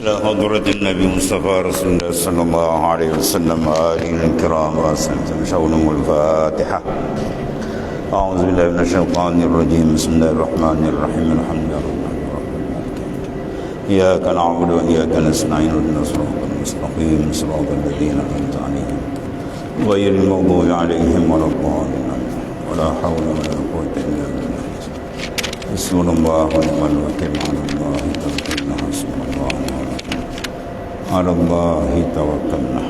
إلى حضرة النبي مصطفى رسول الله صلى الله عليه وسلم وآله الكرام وسلم شاولهم الفاتحة. أعوذ بالله من الشيطان الرجيم. بسم الله الرحمن الرحيم. الحمد لله رب العالمين. إياك نعبد وإياك نستعين اهدنا الصراط المستقيم صراط الذين أنعمت عليهم غير المغضوب عليهم ولا الضالين ولا حول ولا قوة إلا بالله. حسبنا الله ونعم الوكيل. على الله توكلنا. حسبنا الله على الله توكلنا.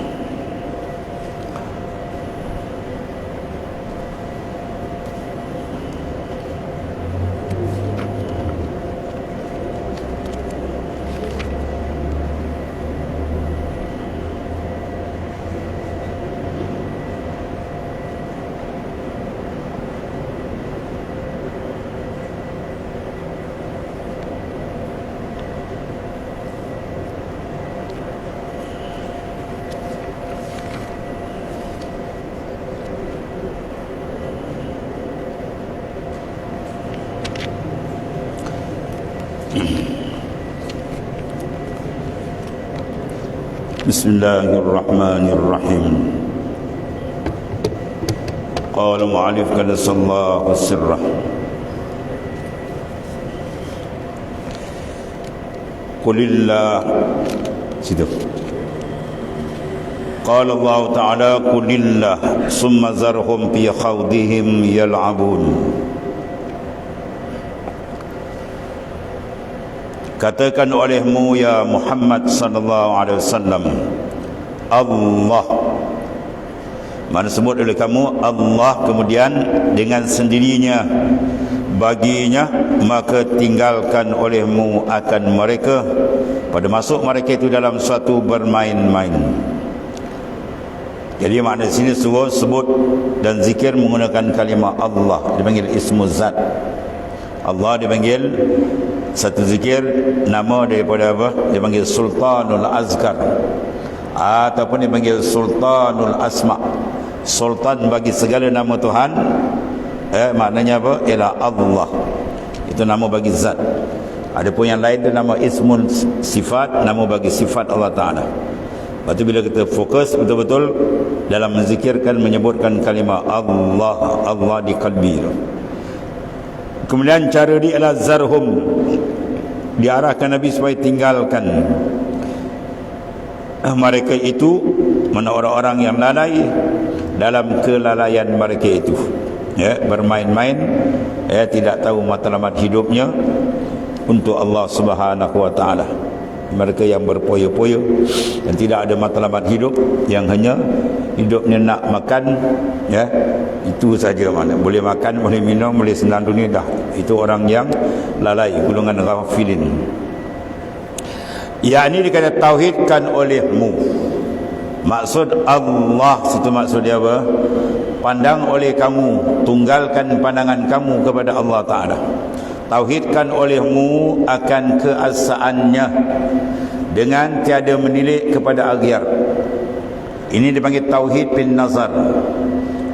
بسم الله الرحمن الرحيم. قال معلف قدس الله سره. قل الله situ. قال الله تعالى قل الله ثم ذرهم في خوضهم يلعبون. Katakan olehmu ya Muhammad sallallahu alaihi wasallam, Allah. Mana sebut oleh kamu Allah, kemudian dengan sendirinya baginya, maka tinggalkan olehmu akan mereka pada masuk mereka itu dalam suatu bermain-main. Jadi makna sini suruh sebut dan zikir menggunakan kalimah Allah, dipanggil ismu zat. Allah dipanggil satu zikir nama daripada apa? Dipanggil Sultanul Azkar ataupun dipanggil Sultanul Asma. Sultan bagi segala nama Tuhan, maknanya apa? Ialah Allah. Itu nama bagi zat. Adapun yang lain itu nama ismun sifat, nama bagi sifat Allah Ta'ala. Lepas tu bila kita fokus betul-betul dalam menzikirkan, menyebutkan kalimah Allah, Allah di qalbi. Kemudian cara dia adalah zarhum, diarahkan Nabi supaya tinggalkan mereka itu, mana orang-orang yang lalai dalam kelalaian mereka itu, bermain-main, tidak tahu matlamat hidupnya untuk Allah Subhanahu wa taala. Mereka yang berpoya-poya dan tidak ada matlamat hidup, yang hanya hidupnya nak makan, itu saja. Mana boleh makan, boleh minum, boleh senang dunia, dah itu orang yang lalai, golongan ghafilin. Ini dikata tauhidkan olehmu. Maksud Allah situ, maksud dia apa? Pandang oleh kamu, tunggalkan pandangan kamu kepada Allah Ta'ala. Tauhidkan olehmu akan keesaannya dengan tiada menilik kepada aghyar. Ini dipanggil tauhid bin nazar.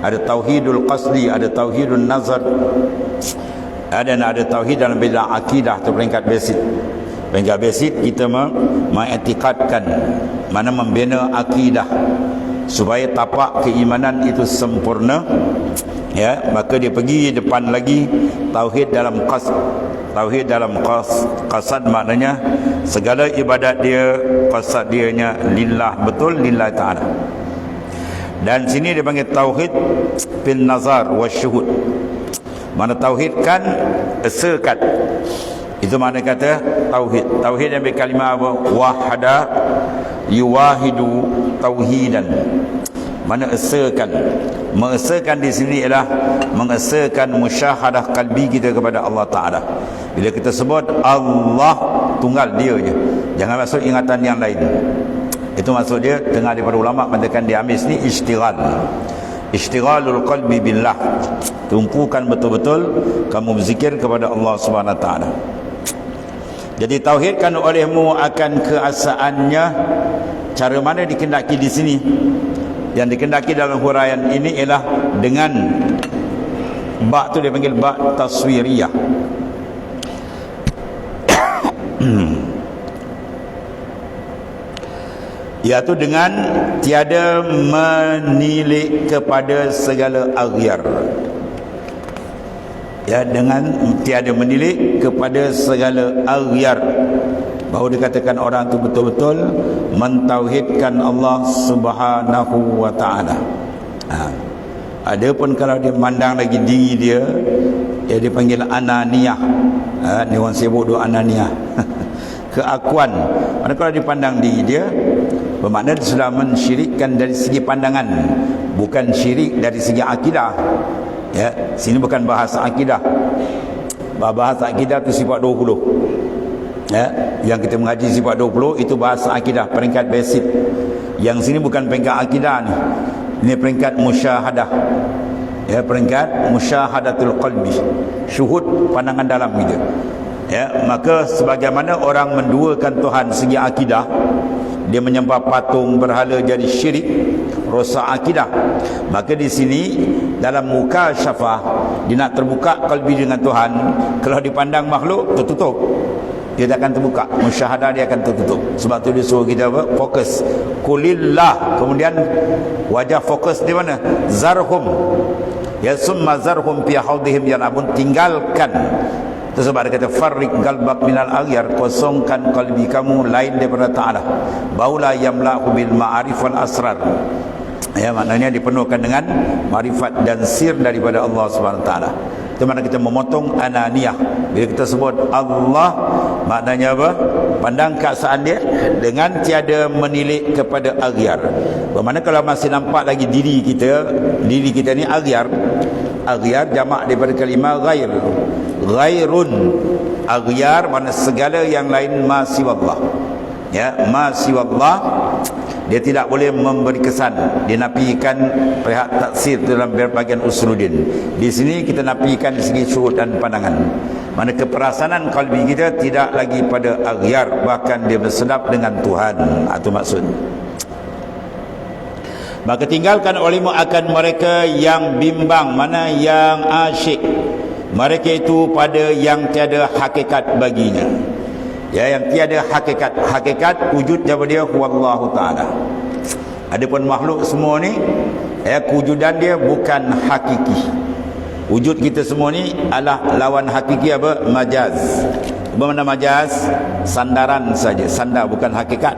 Ada tauhidul qasdi, ada tauhidul nazar, ada tauhid dalam bidang akidah atau peringkat basic. Peringkat basic kita mengiktikadkan, mana membina akidah supaya tapak keimanan itu sempurna. Maka dia pergi depan lagi tauhid dalam qasd. Tauhid dalam qasad maknanya segala ibadat dia, qasad dianya lillah, betul lillah ta'ala. Dan sini dia panggil tauhid bin nazar wa syuhud. Mana tauhidkan, esakan. Itu makna kata tauhid. Tauhid yang berkalimah apa? Wahada yuwahidu tauhidan. Mana esakan. Mengesakan di sini ialah mengesakan musyahadah kalbi kita kepada Allah Ta'ala. Bila kita sebut Allah, tunggal dia je, jangan masuk ingatan yang lain. Itu maksud dia. Dengar daripada ulama mengatakan dia ambil sini istighal, istighalul qalbi billah. Tumpukan betul-betul kamu berzikir kepada Allah Subhanahu Wa Ta'ala. Jadi tauhidkan olehmu akan keesaannya. Cara mana dikendaki di sini? Yang dikendaki dalam huraian ini ialah dengan ba' tu dia panggil ba' taswiriyah. iaitu dengan tiada menilik kepada segala aghyar. Ya, dengan tiada menilik kepada segala aghyar, bahawa dikatakan orang itu betul-betul mentauhidkan Allah Subhanahu wa taala. Adapun kalau dia memandang lagi diri dia, dia dipanggil ananiyah. Ni orang sibuk duk ananiyah. Keakuan. Mana kalau dipandang diri dia, bermakna dia sudah mensyirikkan dari segi pandangan, bukan syirik dari segi akidah. Ya, sini bukan bahasa akidah. Bahasa akidah itu sifat 20. Ya, yang kita mengaji sifat 20 itu bahasa akidah, peringkat basic. Yang sini bukan peringkat akidah ni. Ini peringkat musyahadah. Ya, peringkat musyahadatul qalbi. Syuhud pandangan dalam gitu. Ya, maka sebagaimana orang menduakan Tuhan segi akidah, dia menyembah patung berhala jadi syirik, rosak akidah. Maka di sini dalam muka syafah, dia nak terbuka kalbi dengan Tuhan, kalau dipandang makhluk tertutup, dia tak akan terbuka, musyahadah dia akan tertutup. Sebab tu dia suruh kita apa? Fokus kulillah. Kemudian wajah fokus di mana? Zarhum, ya, summa zarhum fi haudihim yal'abun. Tinggalkan. Itu sebab dia kata farrik qalbak minal aghyar, kosongkan kalbi kamu lain daripada Ta'ala, baulah yamla'u bil ma'arif wal asrar. Ya, maknanya dipenuhkan dengan marifat dan sir daripada Allah Subhanahu wa taala. Itu makna kita memotong ananiyah. Bila kita sebut Allah, maknanya apa? Pandang keadaan dia dengan tiada menilik kepada aghyar. Bermakna kalau masih nampak lagi diri kita ni aghyar. Aghyar jamak daripada kalimah ghair. Ghairun. Aghyar makna segala yang lain ma siwallah. Ya, ma siwallah, dia tidak boleh memberi kesan. Dia nafikan pihak taksir dalam bahagian usuluddin. Di sini kita nafikan di segi syuhud dan pandangan. Mana keperasanan kalbi kita tidak lagi pada aghyar, bahkan dia bersedap dengan Tuhan. Itu maksud. Maka tinggalkan olehmu akan mereka yang bimbang, mana yang asyik. Mereka itu pada yang tiada hakikat baginya. Ya, yang tiada hakikat. Hakikat wujud daripada dia wallahu taala. Adapun makhluk semua ni, ya, kewujudan dia bukan hakiki. Wujud kita semua ni adalah lawan hakiki apa? Majaz. Apa makna majaz? Sandaran saja, sandar, bukan hakikat.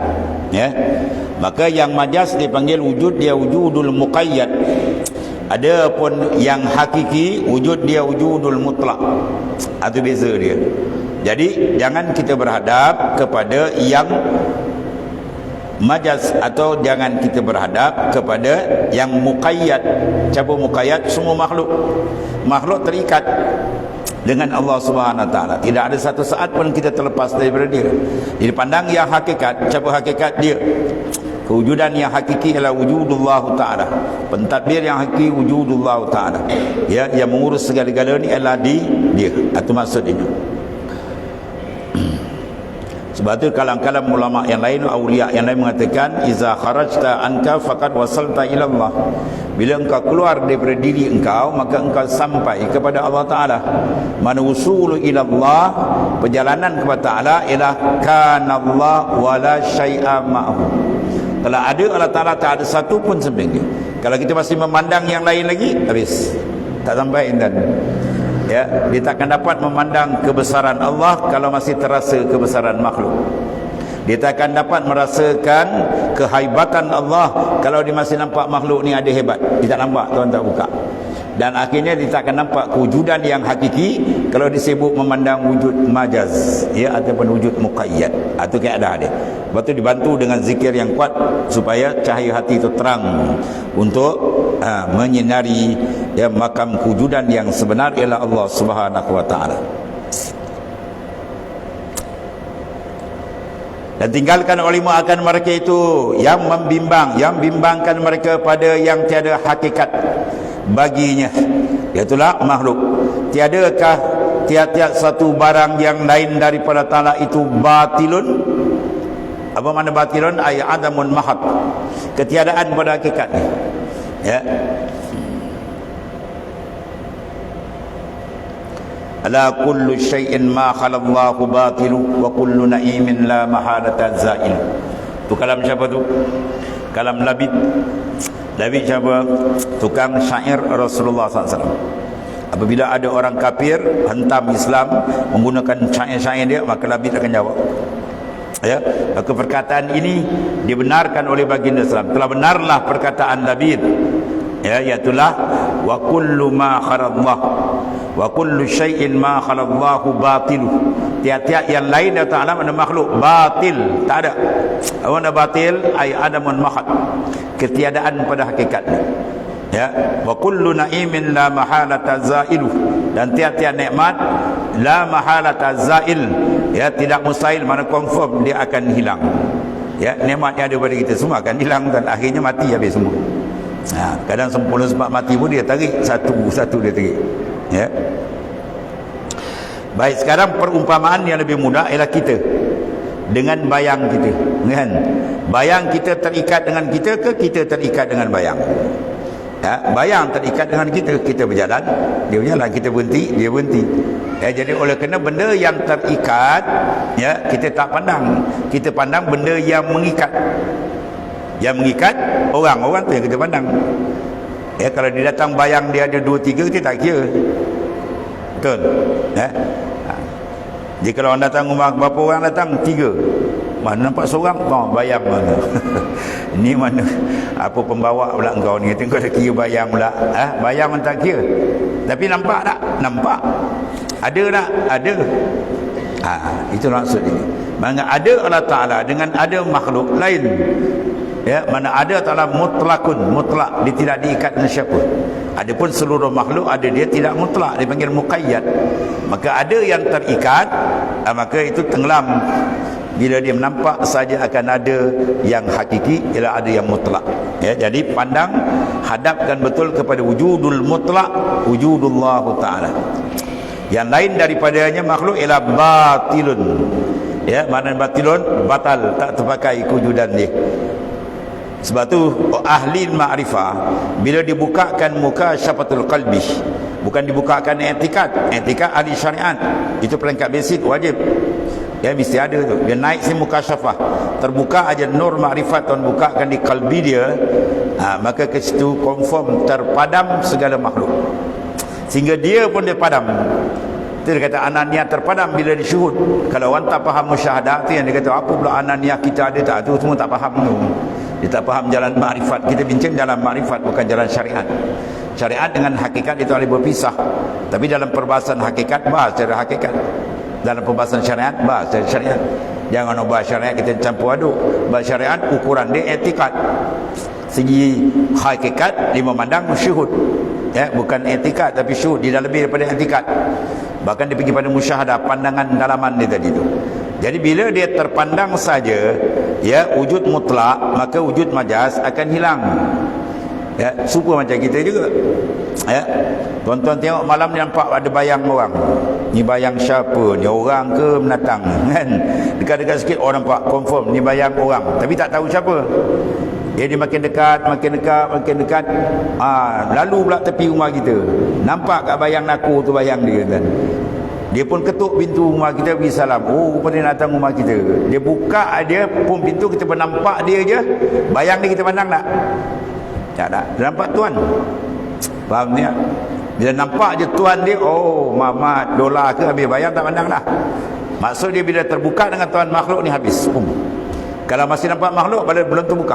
Ya. Maka yang majaz dipanggil wujud, dia wujudul muqayyad. Adapun yang hakiki, wujud dia wujudul mutlak. Itu beza dia. Jadi jangan kita berhadap kepada yang majaz, atau jangan kita berhadap kepada yang muqayyad. Siapa muqayyad? Semua makhluk. Makhluk terikat dengan Allah Subhanahu wa taala. Tidak ada satu saat pun kita terlepas daripada dia. Jadi pandang yang hakikat. Siapa hakikat? Dia. Kewujudan yang hakiki adalah wujudullah taala. Pentadbir yang hakiki wujudullah taala. Ya, yang mengurus segala-gala ni adalah dia. Itu maksudnya. Sebab itu kalam-kalam ulama yang lain, awliya yang lain mengatakan, iza kharajta anka faqad wasalta ila Allah. Bila engkau keluar daripada diri engkau, maka engkau sampai kepada Allah Taala. Man usulu ila Allah, perjalanan kepada Taala ialah kanallah wala syai'a ma'hu. Kalau ada Allah Taala, tak ada satu pun samping dia. Kalau kita masih memandang yang lain lagi, habis, tak sampai intan. Ya, dia takkan dapat memandang kebesaran Allah kalau masih terasa kebesaran makhluk. Dia takkan dapat merasakan kehaibatan Allah kalau dia masih nampak makhluk ni ada hebat. Dia tak nampak, Tuhan tak buka. Dan akhirnya dia takkan nampak kewujudan yang hakiki kalau disebut memandang wujud majaz, ya, ataupun wujud muqayyad. Itu keadaan dia. Lepas tu dibantu dengan zikir yang kuat supaya cahaya hati itu terang untuk menyinari, ya, makam kewujudan yang sebenar ialah Allah Subhanahu wa taala. Dan tinggalkan olehmu akan mereka itu yang membimbang, yang bimbangkan mereka pada yang tiada hakikat baginya, iaitulah makhluk. Tiadakah tiap-tiap satu barang yang lain daripada Ta'ala itu batilun? Apa makna batilun? Ay adamun mahad, ketiadaan pada hakikatnya. Ya. Ala kullu syai'in ma khalallahu batilu wa kullu na'imin la mahalata za'il. Tu kalam siapa tu? Kalam Labid. Labid siapa? Tukang syair Rasulullah SAW. Apabila ada orang kafir hentam Islam menggunakan syair-syair dia, maka Labid akan jawab. Ya, maka perkataan ini dibenarkan oleh baginda Islam. Telah benarlah perkataan Labid. Ya, iaitulah wa kullu ma kharallah wa kullu syai'in ma khalallahu batil. Tiap-tiap yang lain Allah Taala ada makhluk batil, tak ada. Apa batil? Ai adamun mahad. Ketiadaan pada hakikatnya. Ya, wa kullu na'imin la mahalata zailu. Dan tiap-tiap nikmat la mahalata zail. Ya, tidak mustahil, mana confirm dia akan hilang. Ya, nikmat yang ada pada kita semua akan hilang dan akhirnya mati habis semua. Kadang sempurna sebab mati pun dia tarik satu dia tarik. Ya. Baik, sekarang perumpamaan yang lebih mudah ialah kita dengan bayang kita, kan? Bayang kita terikat dengan kita ke kita terikat dengan bayang? Ya, bayang terikat dengan kita berjalan, dia berjalan, kita berhenti, dia berhenti. Ya, jadi oleh kerana benda yang terikat, ya, kita tak pandang. Kita pandang benda yang mengikat. Yang mengikat orang tu yang kita pandang. Ya, kalau dia datang bayang dia ada 2-3, kita tak kira. Betul? Ya. Jadi kalau orang datang rumah, berapa orang datang? 3. Mana nampak seorang? Bayang mana? Ini mana? Apa pembawa pula engkau ni? Kau dah kira bayang pula. Bayang tak kira. Tapi nampak tak? Nampak. Ada tak? Ada. Itu maksud ini. Mana ada Allah Ta'ala dengan ada makhluk lain. Ya, mana ada Ta'ala mutlakun, mutlak, dia tidak diikat dengan siapa. Adapun seluruh makhluk ada dia tidak mutlak, dipanggil muqayyad. Maka ada yang terikat, maka itu tenggelam. Bila dia menampak saja akan ada yang hakiki, ialah ada yang mutlak. Ya, jadi pandang, hadapkan betul kepada wujudul mutlak, wujudullah Ta'ala. Yang lain daripadanya makhluk ialah batilun. Ya, mana batilun? Batal, tak terpakai kewujudan dia. Sebab tu ahli ma'rifah bila dibukakan muka syafatul qalbi, bukan dibukakan etikat ahli syariat, itu peringkat basic wajib. Ya, mesti ada tu. Dia naik si muka syafah, terbuka aja nur ma'rifat Tuhan bukakan di qalbi dia, maka ke situ confirm terpadam segala makhluk. Sehingga dia pun dia padam. Itu dia kata ananiah terpadam bila disyuhud. Kalau orang tak faham musyahadah tu, yang dia kata apa pula ananiah kita ada tak, tu semua tak faham tu. Dia tak faham jalan makrifat. Kita bincang jalan makrifat, bukan jalan syariat. Syariat dengan hakikat itu boleh berpisah. Tapi dalam perbahasan hakikat, bahas secara hakikat. Dalam perbahasan syariat, bahas secara syariat. Jangan bahas syariat kita campur aduk. Bahas syariat ukuran dia etikat. Segi hakikat dia memandang syuhud. Ya, bukan etikat tapi syuhud. Dia dah lebih daripada etikat. Bahkan dia pergi pada musyahadah, pandangan dalaman dia tadi tu. Jadi bila dia terpandang saja, ya, wujud mutlak, maka wujud majaz akan hilang. Ya, super macam kita juga. Ya, tuan-tuan tengok malam ni nampak ada bayang orang. Ni bayang siapa? Ni orang ke binatang? Kan? Dekat-dekat sikit orang nampak confirm ni bayang orang, tapi tak tahu siapa. Dia makin dekat, makin dekat. Lalu pula tepi rumah kita. Nampak kat bayang naku tu bayang dia kan. Dia pun ketuk pintu rumah kita, bagi salam. Oh, rupanya dia datang rumah kita. Dia buka dia pun pintu, kita pun nampak dia je. Bayang dia kita pandang tak? Tak tak. Dia nampak tuan. Faham ni? Bila nampak je tuan dia, oh, Mamat, dolar ke habis, bayang tak pandang dah. Maksud dia bila terbuka dengan tuan makhluk ni habis. Kalau masih nampak makhluk, belum terbuka.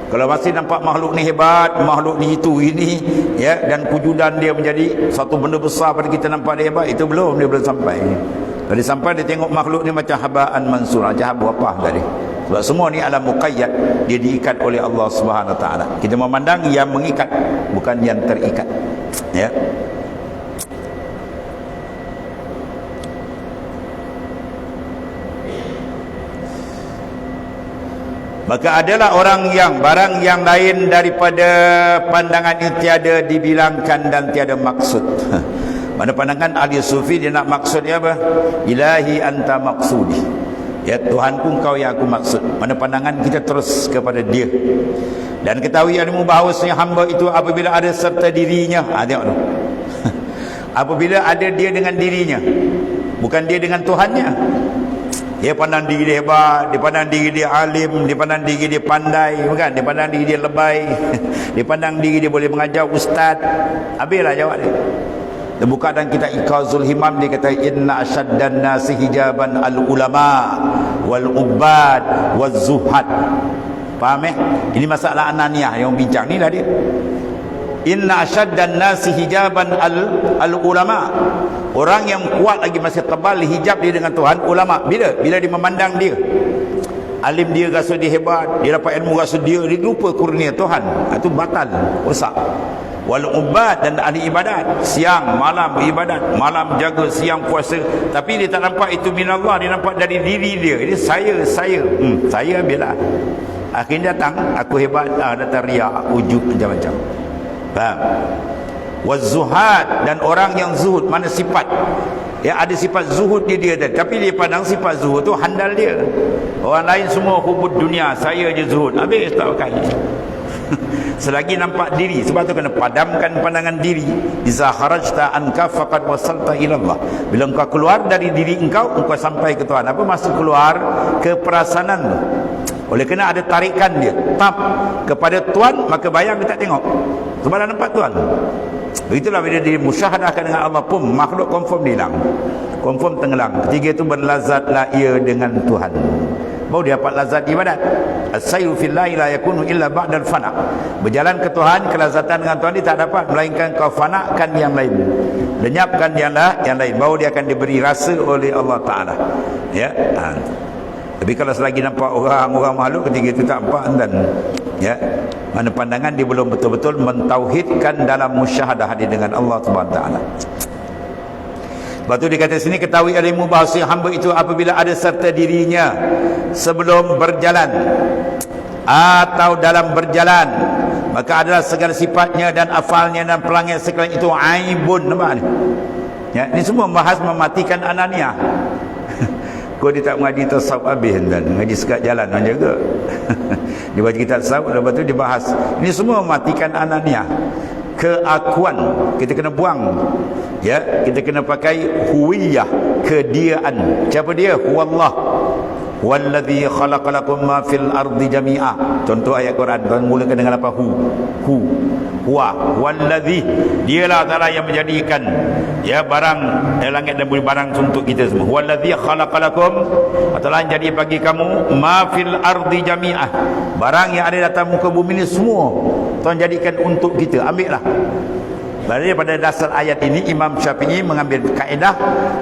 Kalau masih nampak makhluk ni hebat, makhluk ni itu ini, ya, dan wujudan dia menjadi satu benda besar pada kita nampak dia hebat, itu belum, dia belum sampai. Kalau dia sampai, dia tengok makhluk ni macam habaan mansur, macam habu apa tadi. Sebab semua ni adalah muqayyad, dia diikat oleh Allah Subhanahu Wa Taala. Kita memandang yang mengikat, bukan yang terikat. Ya. Maka adalah orang yang barang yang lain daripada pandangan itu tiada dibilangkan dan tiada maksud. Mana pandangan ahli sufi, dia nak maksudnya apa? Ilahi anta maksudi. Ya, Tuhanku engkau yang aku maksud. Mana pandangan kita terus kepada dia. Dan ketahui ilmu bahawasanya hamba itu apabila ada serta dirinya. Tengok tu. Apabila ada dia dengan dirinya, bukan dia dengan Tuhannya. Dia pandang diri dia hebat, dia pandang diri dia alim, dia pandang diri dia pandai, bukan? Dia pandang diri dia lebay, dia pandang diri dia boleh mengajar ustaz. Habislah jawab dia. Dia buka dalam kitab Iqazul Himam, dia kata inna asyaddan nasi hijaban al-ulama wal-ubad waz-zuhad. Faham Ini masalah ananiyah yang bincang ni lah dia. Inna asyaddan nasi hijaban al-ulama. Orang yang kuat lagi masih tebal hijab dia dengan Tuhan, ulama. Bila dia memandang dia alim, dia rasa dia hebat, dia dapat ilmu, rasa dia lupa kurnia Tuhan. Itu batal, rosak. Wal ubad, dan ahli ibadat, siang malam beribadat, malam jaga, siang puasa, tapi dia tak nampak itu minallah, dia nampak dari diri dia. Ini saya ambillah. Akhirnya datang aku hebat, datang riak, ujub, macam-macam. Faham? Wazuhad, dan orang yang zuhud, mana sifat ada sifat zuhud di dia tapi dia pandang sifat zuhud tu handal dia. Orang lain semua hubud dunia, saya je zuhud. Habis tak pakai. Selagi nampak diri, sebab tu kena padamkan pandangan diri. Iza kharajta anka faqad wasalta ila Allah. Bila engkau keluar dari diri engkau sampai ke Tuhan. Apa maksud keluar? Keperasanan tu. Oleh kerana ada tarikan dia tap kepada Tuhan, maka bayang dia tak tengok. Sebab dah nampak Tuhan. Begitulah bila dia musyahadahkan dengan Allah pun, makhluk confirm hilang, confirm tenggelam. Ketiga itu berlazatlah ia dengan Tuhan, baru dia dapat lazat ibadat. As-sayru fillahi la yakunu illa ba'dal fana. Berjalan ke Tuhan, kelazatan dengan Tuhan dia tak dapat melainkan kau fanakan yang lain, lenyapkan yang lain, baru dia akan diberi rasa oleh Allah Ta'ala. Tapi kalau selagi nampak orang makhluk, ketiga itu tak nampak, dan mana pandangan dia belum betul-betul mentauhidkan dalam musyahadah dia dengan Allah Subhanahu Wa Ta'ala. Sebab tu dia kata sini, ketahui ilmu bahasa hamba itu apabila ada serta dirinya sebelum berjalan atau dalam berjalan, maka adalah segala sifatnya dan afalnya dan pelanggan sekalian itu aibun. Nampak ni? Ini semua bahas mematikan ananiyah. Kau dia tak mengaji tasawuf habis, dan mengaji sekat jalan orang jaga. Dia baca kitab tasawuf, lepas tu dia bahas. Ini semua mematikan ananiyah, keakuan. Kita kena buang. Kita kena pakai huwiyah, kediaan. Siapa dia? Huwallah. Wallazi khalaqalakum ma fil ardi jami'a. Contoh ayat Quran, tuan mulakan dengan apa? Huwa. Wallazi, dialah Ta'ala yang menjadikan barang langit dan bumi, barang untuk kita semua. Wallazi khalaqalakum, Ta'ala yang jadi bagi kamu ma fil ardi jami'a, barang yang ada di atas muka bumi ini semua Tuhan jadikan untuk kita. Ambil lah. Berarti pada dasar ayat ini Imam Syafi'i mengambil kaedah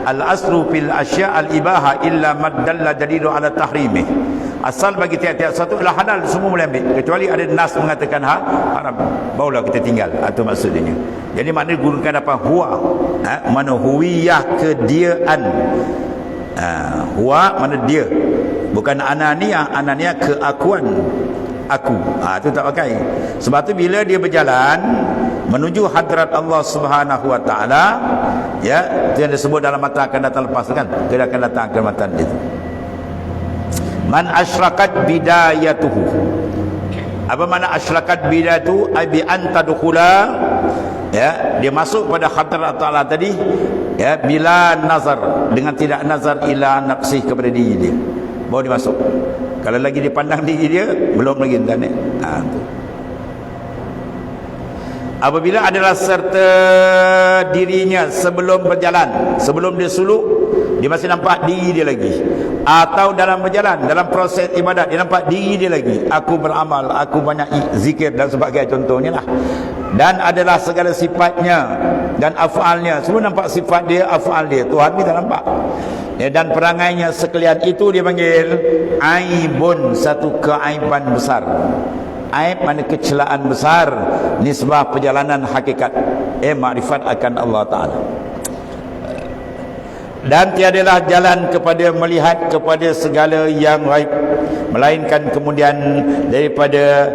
al-aslu fil asya' al-ibaha illa maddalla jadidu ala tahrimih. Asal bagi tiap-tiap satu adalah halal, semua boleh ambil, kecuali ada nas mengatakan haram, barulah kita tinggal. Itu maksudnya. Jadi maknanya gunakan apa? Huwa, mana huwiyah, kediaan. Huwa mana dia, bukan ananiyah keakuan, aku. Itu tak pakai. Sebab tu bila dia berjalan menuju hadrat Allah Subhanahu Wa Ta'ala, itu yang disebut dalam mata akan datang lepas kan, dia akan datang ke mata dia. Man asyraqat bidayatuhu. Apa makna asyraqat bidayatu? Abi anta dukhula, dia masuk pada hadrat Allah tadi, bila nazar, dengan tidak nazar ila nafsih, kepada diri dia, baru dia masuk. Kalau lagi dia pandang diri dia, belum lagi internet. Apabila adalah serta dirinya sebelum berjalan, sebelum dia suluk, dia masih nampak diri dia lagi. Atau dalam berjalan, dalam proses ibadat, dia nampak diri dia lagi. Aku beramal, aku banyak zikir dan sebagainya, contohnya lah. Dan adalah segala sifatnya dan af'alnya, semua nampak sifat dia, af'al dia. Tuhan ni tak nampak. Dan perangainya sekalian itu dia panggil aibun, satu keaiban besar. Aib mana kecelaan besar, nisbah perjalanan hakikat, makrifat akan Allah Ta'ala. Dan tiadalah jalan kepada melihat kepada segala yang gaib, melainkan kemudian daripada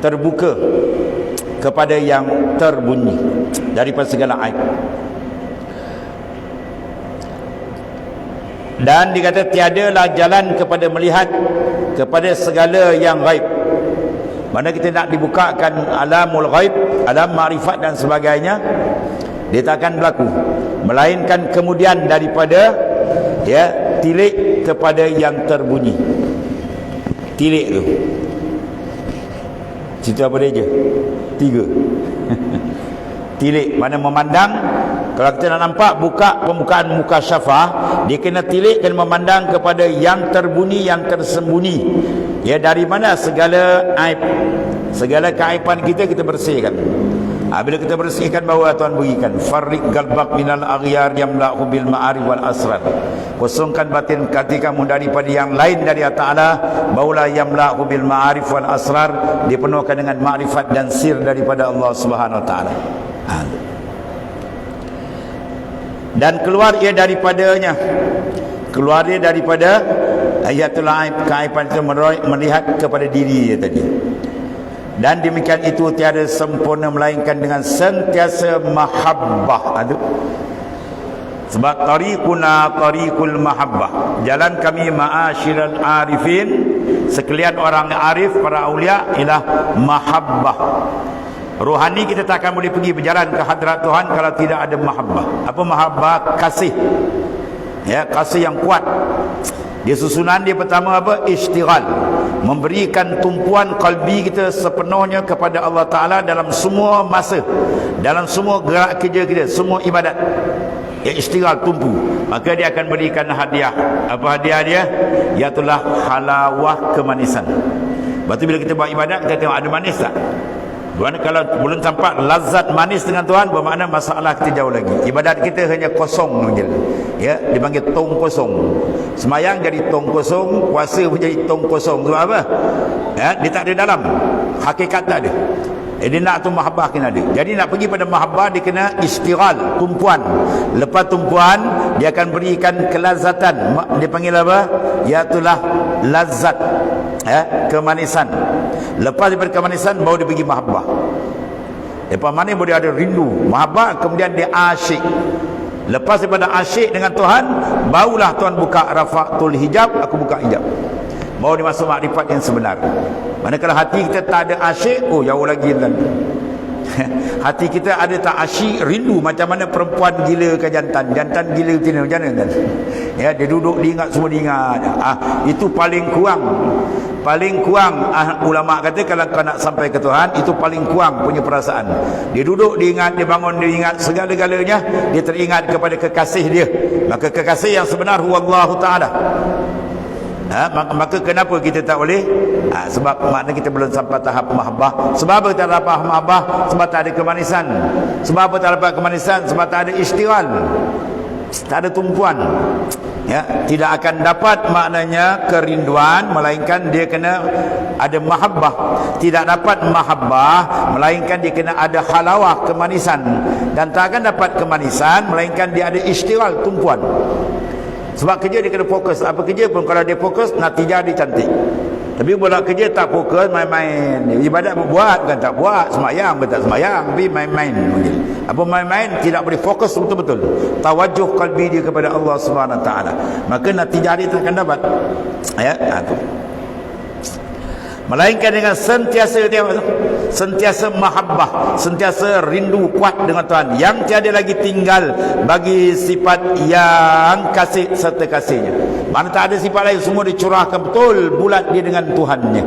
terbuka kepada yang terbunyi daripada segala aib. Dan dikata tiadalah jalan kepada melihat kepada segala yang gaib, Mana kita nak dibukakan alamul ghaib, alam ma'rifat dan sebagainya, dia tak akan berlaku, melainkan kemudian daripada tilik kepada yang terbunyi. Tilik tu cerita apa dia je? 3. Tilik, mana memandang. Kalau kita nak nampak pembukaan muka syafah, dia kena tilik dan memandang kepada yang terbunyi, yang tersembunyi. Dari mana segala aib, segala keaiban kita bersihkan. Bila kita bersihkan, bahawa Tuhan berikan farriq galbak minal aghyar yamla'u bil ma'arif wal asrar. Kosongkan batin hati kamu daripada yang lain dari Allah Ta'ala, barulah yamla'u bil ma'arif wal asrar, dipenuhkan dengan ma'rifat dan sir daripada Allah Subhanahu Wa Ta'ala. Dan keluar ia daripadanya, keluar dia daripada ayatul aib, keaiban itu melihat kepada diri dia tadi. Dan demikian itu tiada sempurna melainkan dengan sentiasa mahabbah. Sebab tariquna tariqul mahabbah, jalan kami ma'asyiral arifin, sekalian orang arif, para aulia, ialah mahabbah. Rohani kita tak akan boleh pergi berjalan ke hadrat Tuhan kalau tidak ada mahabbah. Apa mahabbah? Kasih. Kasih yang kuat. Dia susunan dia pertama apa? Istighal, memberikan tumpuan kalbi kita sepenuhnya kepada Allah Ta'ala dalam semua masa, dalam semua gerak kerja kita, semua ibadat. Istighal, tumpu. Maka dia akan berikan hadiah. Apa hadiah dia? Iaitulah halawah, kemanisan. Lepas tu bila kita buat ibadat, kita tengok ada manis tak? Kalau belum sampai lazat manis dengan Tuhan, bermakna masalah kita jauh lagi. Ibadat kita hanya kosong, dipanggil tong kosong. Semayang jadi tong kosong, puasa pun jadi tong kosong. Sebab apa? Dia tak ada dalam, hakikat tak ada. Dia nak tu mahabbah kena ada. Jadi nak pergi pada mahabbah, dia kena istighal, tumpuan. Lepas tumpuan, dia akan berikan kelazatan. Dia panggil apa? Iaitulah lazat, kemanisan. Lepas daripada kemanisan, baru dia pergi mahabbah. Lepas manis baru dia ada rindu, mahabbah, kemudian dia asyik. Lepas daripada asyik dengan Tuhan, barulah Tuhan buka rafa'tul hijab, aku buka hijab, baru dia masuk makrifat yang sebenar. Manakala hati kita tak ada asyik, jauh lagi kan. Hati kita ada tak asyik, rindu, macam mana perempuan gila ke jantan, jantan gila betina, macam mana kan? Dia duduk diingat, semua diingat. Itu paling kurang. Paling kurang ulama kata kalau kau nak sampai ke Tuhan, itu paling kurang punya perasaan. Dia duduk diingat, dia bangun diingat, segala-galanya dia teringat kepada kekasih dia. Maka kekasih yang sebenar huwallahu ta'ala. Maka kenapa kita tak boleh? Sebab makna kita belum sampai tahap mahabbah. Sebab apa tak dapat mahabbah? Sebab tak ada kemanisan. Sebab apa tak dapat kemanisan? Sebab tak ada istighal, tak ada tumpuan. Tidak akan dapat maknanya kerinduan, melainkan dia kena ada mahabbah. Tidak dapat mahabbah, melainkan dia kena ada halawah, kemanisan. Dan tak akan dapat kemanisan, melainkan dia ada istighal, tumpuan. Sebab kerja dia kena fokus. Apa kerja pun kalau dia fokus, natijah dia cantik. Tapi bola kerja tak fokus, main-main. Ibadat buat bukan tak buat, semayang bukan tak semayang, tapi main-main. Apa main-main, tidak boleh fokus betul-betul. Tawajuh kalbi dia kepada Allah Subhanahu Wa Taala. Maka natijah dia tak akan dapat. Melainkan dengan sentiasa mahabbah, sentiasa rindu kuat dengan Tuhan, yang tiada lagi tinggal bagi sifat yang kasih serta kasihnya. Mana tak ada sifat lain, semua dicurahkan betul bulat dia dengan Tuhannya.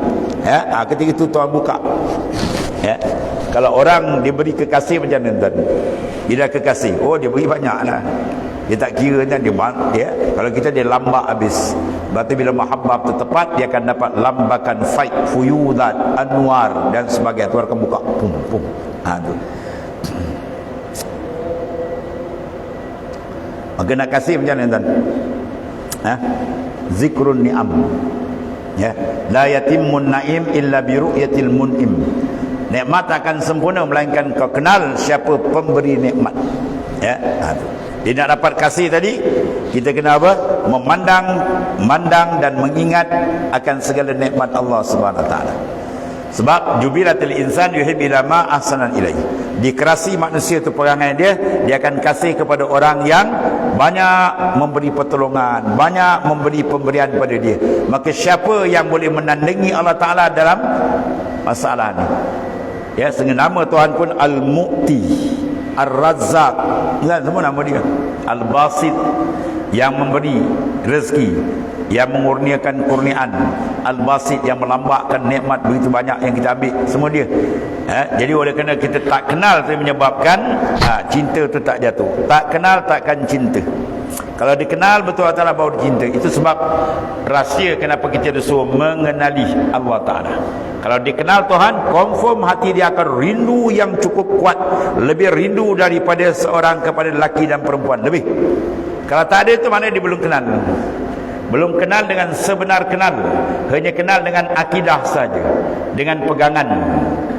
Ketika itu Tuhan buka. Kalau orang diberi kekasih macam mana tuan? Dia kekasih, dia beri banyak lah. Dia tak kira dia kalau kita dia lambak habis. Berarti bila mahabbah tepat, dia akan dapat lambakan faid, fuyudat, anwar dan sebagainya. Tuhan akan buka, pum pum. Tu. Maka nak kasih macam mana tuan? Zikrun ni'am. La yatimmun na'im illa bi ru'yatil mun'im. Nikmat akan sempurna melainkan kau kenal siapa pemberi nikmat. Dia nak dapat kasih tadi, kita kena apa? Memandang dan mengingat akan segala nikmat Allah Subhanahu Wa Taala. Sebab jubilatil insan yuhibbu ila ma ahsanan ilaihi. Dikerasi manusia itu perangai dia akan kasih kepada orang yang banyak memberi pertolongan, banyak memberi pemberian pada dia. Maka siapa yang boleh menandingi Allah Taala dalam masalah ni. Ya, dengan nama Tuhan pun Al-Mu'ti, Ar-Razzaq, kan semua nama dia. Al-Basit, yang memberi rezeki, yang mengurniakan kurniaan. Al-Basit, yang melambakkan nikmat begitu banyak yang kita ambil, semua dia. Jadi oleh kerana kita tak kenal, itu menyebabkan cinta tu tak jatuh. Tak kenal takkan cinta. Kalau dikenal betul Allah Ta'ala baru cinta. Itu sebab rahsia kenapa kita disuruh mengenali Allah Ta'ala. Kalau dikenal Tuhan, confirm hati dia akan rindu yang cukup kuat, lebih rindu daripada seorang kepada lelaki dan perempuan, lebih. Kalau tak ada itu maknanya dia belum kenal. Belum kenal dengan sebenar kenal, hanya kenal dengan akidah saja, dengan pegangan,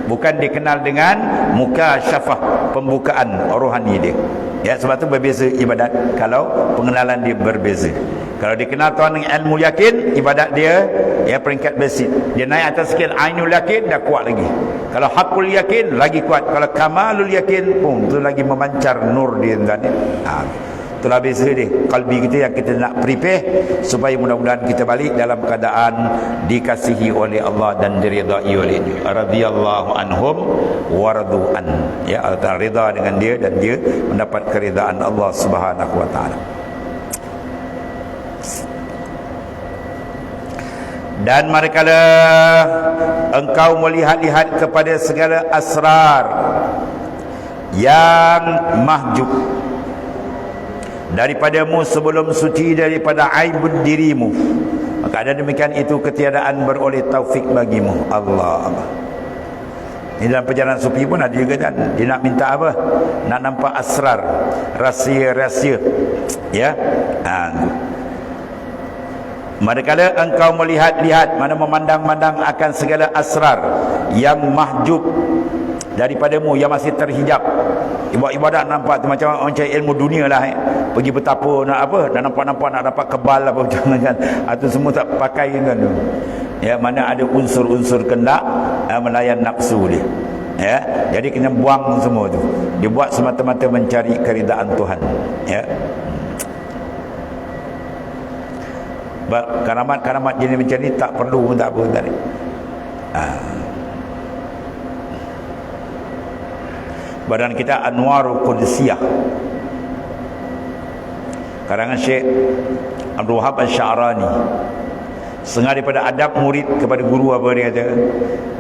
bukan dikenal dengan mukasyafah, pembukaan rohani dia. Ya, sebab tu berbeza ibadat kalau pengenalan dia berbeza. Kalau dikenal Tuhan dengan ilmu yakin, ibadat dia ya peringkat basic. Dia naik atas sikit ainul yakin, dah kuat lagi. Kalau hakul yakin lagi kuat. Kalau kamalul yakin pun tu lagi memancar nur dia tuan. Itulah beza dia. Kalbi kita yang kita nak prepare supaya mudah-mudahan kita balik dalam keadaan dikasihi oleh Allah dan diridai oleh dia. Radhiyallahu anhum wa radu'an. Ya, Allah Ta'ala rida dengan dia dan dia mendapat keridaan Allah Subhanahu wa taala. Dan manakala engkau melihat-lihat kepada segala asrar yang mahjub daripadamu sebelum suci daripada aibud dirimu, maka ada demikian itu ketiadaan beroleh taufik bagimu. Allah. Ini dalam perjalanan sufi pun ada juga kan. Dia nak minta apa? Nak nampak asrar, rahsia-rahsia. Ya. Manakala engkau melihat-lihat, mana memandang-mandang akan segala asrar yang mahjub daripadamu, yang masih terhijab. Ibadat nampak tu macam orang cari ilmu dunia lah. Pergi bertapa nak apa, dan nampak-nampak nak dapat kebal apa macam kan. Itu semua tak pakai kan. Ya, mana ada unsur-unsur kendak melayan nafsu dia. Ya, jadi kena buang semua tu. Dia buat semata-mata mencari keridaan Tuhan. Ya. Karamat-karamat jenis macam ni tak perlu pun tak apa tadi. Badan kita Anwarul Qudsiyah, karangan Syekh Abdul Wahab Al-Sya'rani. Setengah daripada adab murid kepada guru apa dia kata,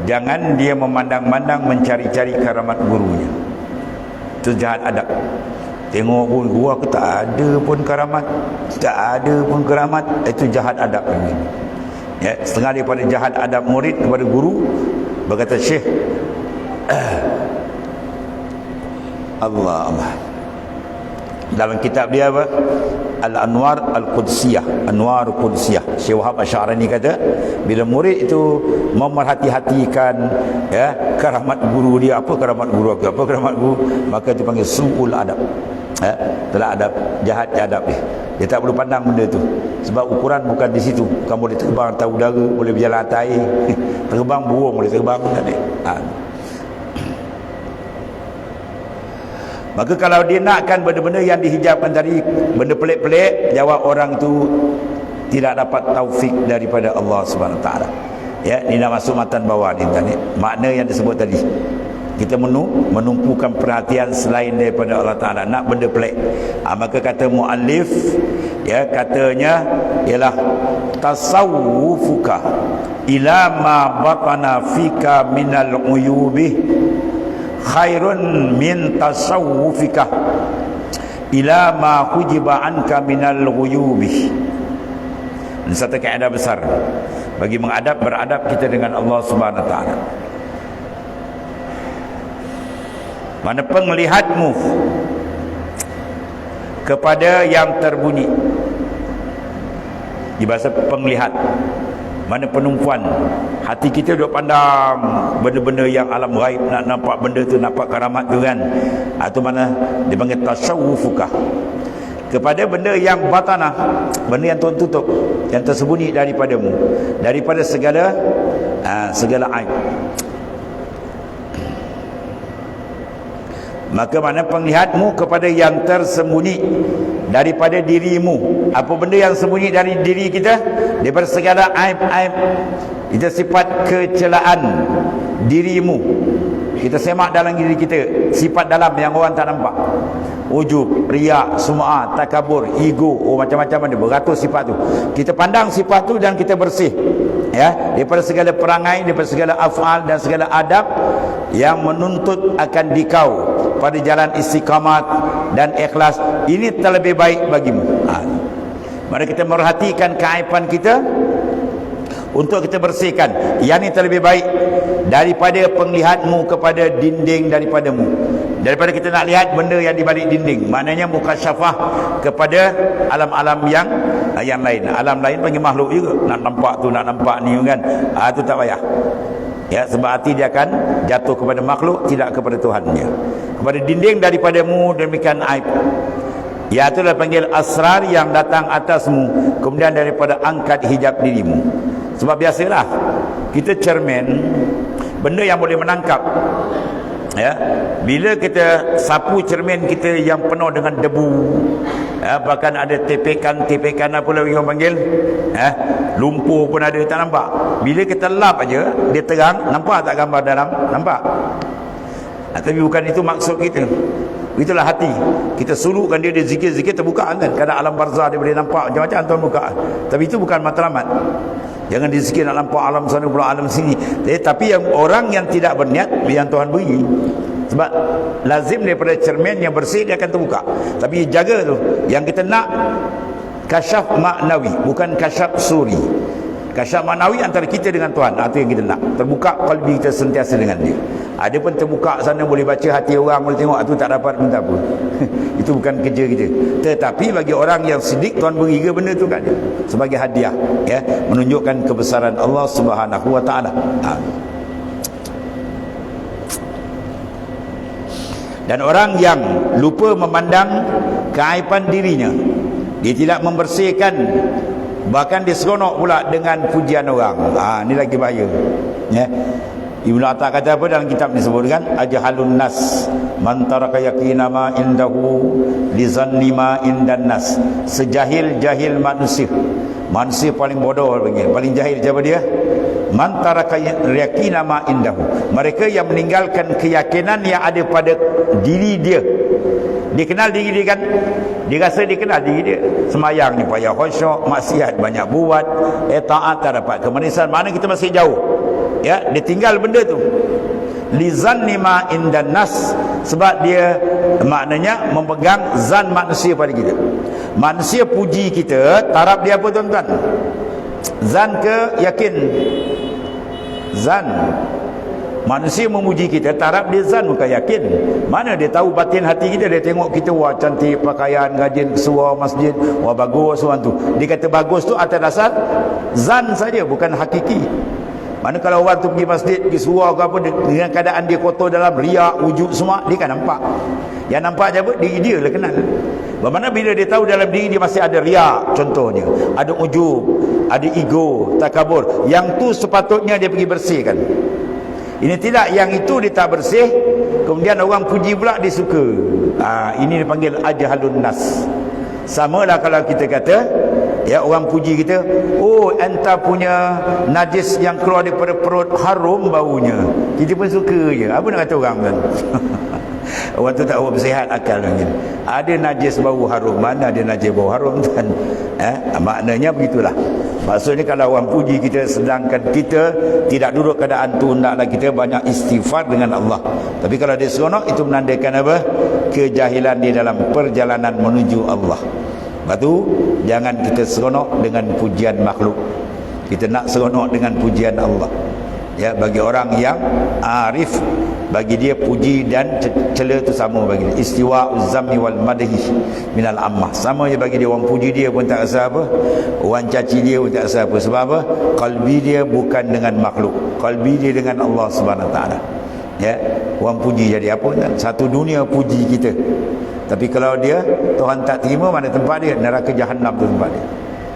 jangan dia memandang-mandang mencari-cari karamat gurunya. Itu jahat adab. Tengok pun guru aku tak ada pun karamat, tak ada pun karamat, itu jahat adab. Ya, setengah daripada jahat adab murid kepada guru, berkata Syekh Allah dalam kitab dia apa? Al-Anwar Al-Qudsiyah, Anwar Qudsiyah. Syekh Wahab Asy-Sya'rani kata, bila murid itu memerhati-hatikan ya karamat guru dia, apa karamat guru aku, apa karamat guru, maka itu panggil su'ul adab. Ya, telah adab, jahat adab dia. Dia tak perlu pandang benda tu. Sebab ukuran bukan di situ. Bukan boleh terbang atas udara, boleh berjalan atas air. Terbang burung boleh terbang kan. Maka kalau dia nakkan benda-benda yang dihijabkan tadi, benda pelik-pelik, jawab orang tu tidak dapat taufik daripada Allah Subhanahu Wa Taala. Ya, ini nak masuk matan bawah ni tadi. Makna yang disebut tadi. Kita menumpukan perhatian selain daripada Allah Taala, nak benda pelik. Maka kata muallif, ya, katanya ialah tasawwufuka ila ma batana fika minal uyubi khairun min tasawwufika ila ma hujiba anka minal ghuyubi. Ini satu kaedah besar bagi beradab kita dengan Allah Subhanahu Wa Taala. Mana penglihatmu kepada yang terbunyi, di bahasa penglihat, mana penumpuan hati kita duk pandang benda-benda yang alam gaib, nak nampak benda tu, nampak karamat tu kan. Itu mana dipanggil tasawwufuka, kepada benda yang batanah, benda yang Tuhan tutup, yang tersembunyi daripadamu, daripada segala aib. Maka mana penglihatmu kepada yang tersembunyi daripada dirimu. Apa benda yang sembunyi dari diri kita, daripada segala aib-aib. Itu sifat kecelaan dirimu. Kita semak dalam diri kita sifat dalam yang orang tak nampak. Ujub, riak, sum'ah, takabur, ego, macam-macam ada, beratus sifat tu. Kita pandang sifat tu dan kita bersih, ya, daripada segala perangai, daripada segala af'al dan segala adab yang menuntut akan dikau pada jalan istiqamat dan ikhlas. Ini terlebih baik bagimu. Mari kita merhatikan keaiban kita untuk kita bersihkan. Yang ini terlebih baik daripada penglihatmu kepada dinding daripadamu, daripada kita nak lihat benda yang di balik dinding. Maknanya mukasyafah kepada alam-alam yang lain. Alam lain panggil makhluk juga. Nak nampak tu, nak nampak ni kan. Itu tak payah. Ya, sebab hati dia akan jatuh kepada makhluk, tidak kepada Tuhannya. Kepada dinding daripadamu, demikian aib. Ya, itulah panggil asrar yang datang atasmu, kemudian daripada angkat hijab dirimu. Sebab biasalah kita cermin, benda yang boleh menangkap, ya, bila kita sapu cermin kita yang penuh dengan debu, ya, bahkan ada tepekan apa lagi orang panggil, lumpur pun ada, tak nampak. Bila kita lap aja, dia terang, nampak tak gambar dalam? Nampak. Tapi bukan itu maksud kita. Itulah hati. Kita sulukkan dia zikir-zikir terbuka kan. Kadang alam barzah dia boleh nampak macam-macam tuan buka. Tapi itu bukan matlamat. Jangan dizikir nak nampak alam sana pula alam sini. Tapi yang orang yang tidak berniat, yang Tuhan beri. Sebab lazim daripada cermin yang bersih dia akan terbuka. Tapi jaga tu. Yang kita nak kasyaf maknawi, bukan kasyaf suri. Kasyaf maknawi antara kita dengan Tuhan. Itu yang kita nak. Terbuka kalbi kita sentiasa dengan dia. Ada pun terbuka sana boleh baca hati orang, boleh tengok, itu tak dapat minta apa. Itu bukan kerja kita. Tetapi bagi orang yang sidik, Tuhan beri ke benda tu kat dia sebagai hadiah, ya, menunjukkan kebesaran Allah Subhanahu wa taala. Dan orang yang lupa memandang keaiban dirinya, dia tidak membersihkan, bahkan dia seronok pula dengan pujian orang. Ini lagi bahaya, ya. Ibnu Atta kata apa dalam kitab disebutkan, ajhalun nas man taraka yaqina ma indahu li zanni ma indan nas. Sejahil-jahil manusia, manusia paling bodoh panggil, paling jahil siapa dia? Man taraka yaqina ma indahu. Mereka yang meninggalkan keyakinan yang ada pada diri dia. Dia kenal diri dia kan, dia rasa dia kenal diri dia. Semayang ni payah khusyuk, maksiat banyak buat, taat tak dapat kemanisan, mana kita masih jauh. Ya, dia tinggal benda tu. Lizanni ma indan nas, sebab dia maknanya memegang zan manusia pada kita. Manusia puji kita, taraf dia apa tuan-tuan? Zan ke yakin? Zan. Manusia memuji kita, taraf dia zan bukan yakin. Mana dia tahu batin hati kita? Dia tengok kita, wah cantik pakaian, rajin kesuar masjid, wah bagus orang tu. Dia kata bagus tu atas dasar zan saja, bukan hakiki. Mana kalau orang tu pergi masjid, pergi surau ke apa, dengan keadaan dia kotor dalam riak, wujud semua, dia kan nampak. Yang nampak je apa? Diri dia lah kenal. Bagaimana bila dia tahu dalam diri dia masih ada riak, contohnya, ada ujub, ada ego, takabur. Yang tu sepatutnya dia pergi bersihkan. Ini tidak, yang itu dia tak bersih, kemudian orang puji pula dia suka. Ini dipanggil ajhalun nas. Sama lah kalau kita kata, ya, orang puji kita, oh enta punya najis yang keluar daripada perut harum baunya, kita pun suka je. Apa nak kata orang kan? Orang tu tak bersihat akal mungkin. Ada najis bau harum, mana ada najis bau harum kan? Maknanya begitulah. Maksudnya kalau orang puji kita sedangkan kita tidak duduk keadaan tu, hendaklah kita banyak istighfar dengan Allah. Tapi kalau dia seronok, itu menandakan apa? Kejahilan di dalam perjalanan menuju Allah. Lepas tu, jangan kita seronok dengan pujian makhluk. Kita nak seronok dengan pujian Allah. Ya, bagi orang yang arif, bagi dia puji dan cela itu sama bagi dia. Istiwa uzzammi wal madhi minal ammah. Sama je bagi dia, orang puji dia pun tak rasa apa, orang caci dia pun tak rasa apa. Sebab apa? Qalbi dia bukan dengan makhluk, qalbi dia dengan Allah Subhanahu Wa Taala. Ya, orang puji jadi apa? Satu dunia puji kita. Tapi kalau dia Tuhan tak terima, mana tempat dia? Neraka Jahannam tu tempat dia.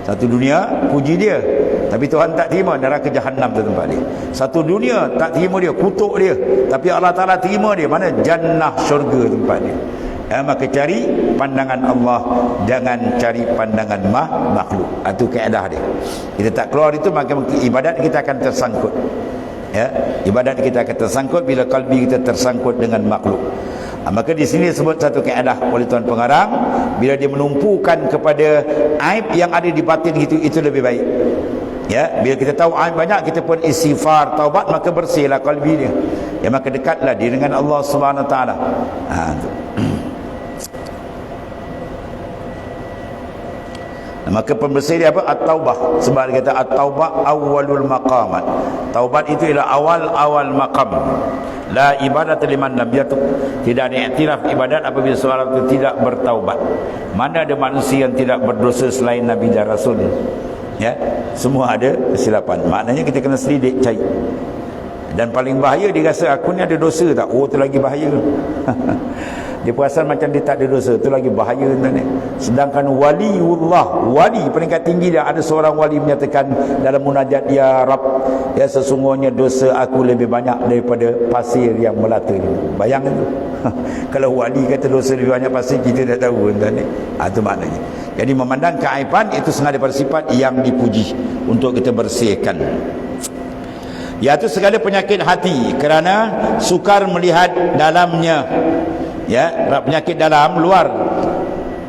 Satu dunia puji dia, tapi Tuhan tak terima, neraka Jahannam tu tempat dia. Satu dunia tak terima dia, kutuk dia, tapi Allah Ta'ala terima dia, mana? Jannah, syurga tempat dia. Maka cari pandangan Allah, jangan cari pandangan makhluk. Itu kaedah dia. Kita tak keluar itu, maka ibadat kita akan tersangkut. Ya, ibadat kita akan tersangkut bila kalbi kita tersangkut dengan makhluk. Maka di sini sebut satu kaedah oleh Tuan Pengarang, bila dia menumpukan kepada aib yang ada di batin itu lebih baik. Ya, bila kita tahu aib banyak, kita pun istighfar, taubat, maka bersihlah kalbi dia. Ya, maka dekatlah dia dengan Allah Subhanahu Wa Taala. Maka pembersih dia apa? At-taubah. Sebab dia kata at-taubah awwalul maqamat. Taubat itu ialah awal-awal maqam. La ibadat liman lam yatub. Tidak ada iktiraf ibadat apabila seorang itu tidak bertaubat. Mana ada manusia yang tidak berdosa selain Nabi dan Rasul? Ya, semua ada kesilapan. Maknanya kita kena selidik cari. Dan paling bahaya dia rasa aku ni ada dosa tak? Oh, tu lagi bahaya. Dia perasan macam dia tak ada dosa, tu lagi bahaya ni. Sedangkan waliullah, wali peringkat tinggi dia, ada seorang wali menyatakan dalam munajat, ya Rab, ya sesungguhnya dosa aku lebih banyak daripada pasir yang melata ni. Bayangkan tu. Kalau wali kata dosa lebih banyak pasir, kita dah tahu ni. Itu maknanya. Jadi memandang keaiban itu sengaja pada sifat yang dipuji untuk kita bersihkan. Iaitu segala penyakit hati kerana sukar melihat dalamnya. Ya, penyakit dalam, luar.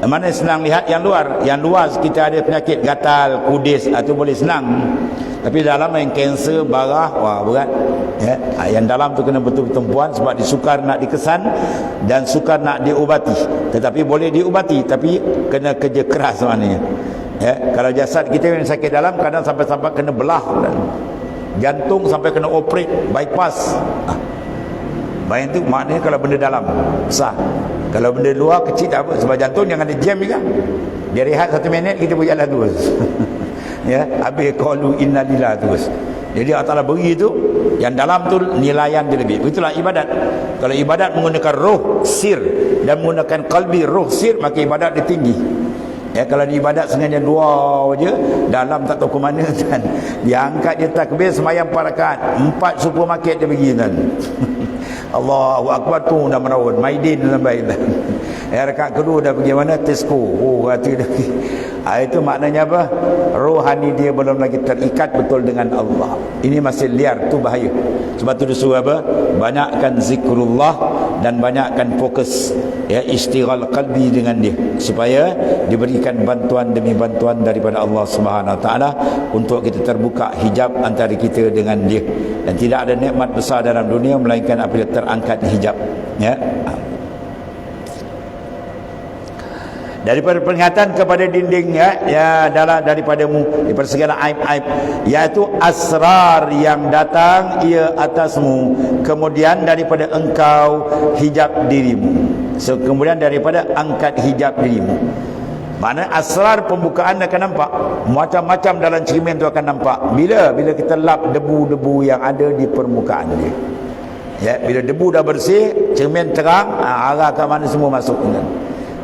Mana senang lihat yang luar. Yang luar kita ada penyakit gatal, kudis, itu boleh senang. Tapi dalam yang kanser, barah, wah berat. Ya, yang dalam tu kena betul-betul puan sebab disukar nak dikesan dan sukar nak diubati. Tetapi boleh diubati, tapi kena kerja keras maknanya. Ya, kalau jasad kita yang sakit dalam, kadang sampai-sampai kena belah. Jantung sampai kena operate, bypass. Bayang tu maknanya kalau benda dalam besar. Kalau benda luar kecil tak apa, sebab jantung yang ada jam juga. Dia rehat 1 minit, kita berjalan terus. Ya, habis qalu innalillah terus. Jadi Allah Taala beri tu, yang dalam tu nilaian dia lebih. Itulah ibadat. Kalau ibadat menggunakan roh sir dan menggunakan kalbi roh sir, maka ibadat dia tinggi. Ya, kalau di ibadat sengaja luar je, dalam tak tahu ke mana kan. Dia angkat, dia takbir sembahyang 4 rakaat, 4 supermarket dia pergi kan. Allahu Akbar tu dah merawat Maidin dan baik dah. Rakaat kedua dah pergi mana? Tesco. Oh, hati dah. Itu maknanya apa? Rohani dia belum lagi terikat betul dengan Allah. Ini masih liar, tu bahaya. Sebab tu disuruh apa? Banyakkan zikrullah dan banyakkan fokus, ya, istighal qalbi dengan dia, supaya diberikan bantuan demi bantuan daripada Allah Subhanahu Wa Taala untuk kita terbuka hijab antara kita dengan dia. Dan tidak ada nikmat besar dalam dunia melainkan apabila terangkat hijab, ya. Daripada peringatan kepada dinding, ya daripadamu, daripada segala aib-aib, iaitu asrar yang datang ia atasmu, kemudian daripada engkau hijab dirimu. So, kemudian daripada angkat hijab dirimu. Mana asrar pembukaan akan nampak, macam-macam dalam cermin tu akan nampak. Bila kita lap debu-debu yang ada di permukaan dia. Ya, bila debu dah bersih, cermin terang, arah ke mana semua masuk.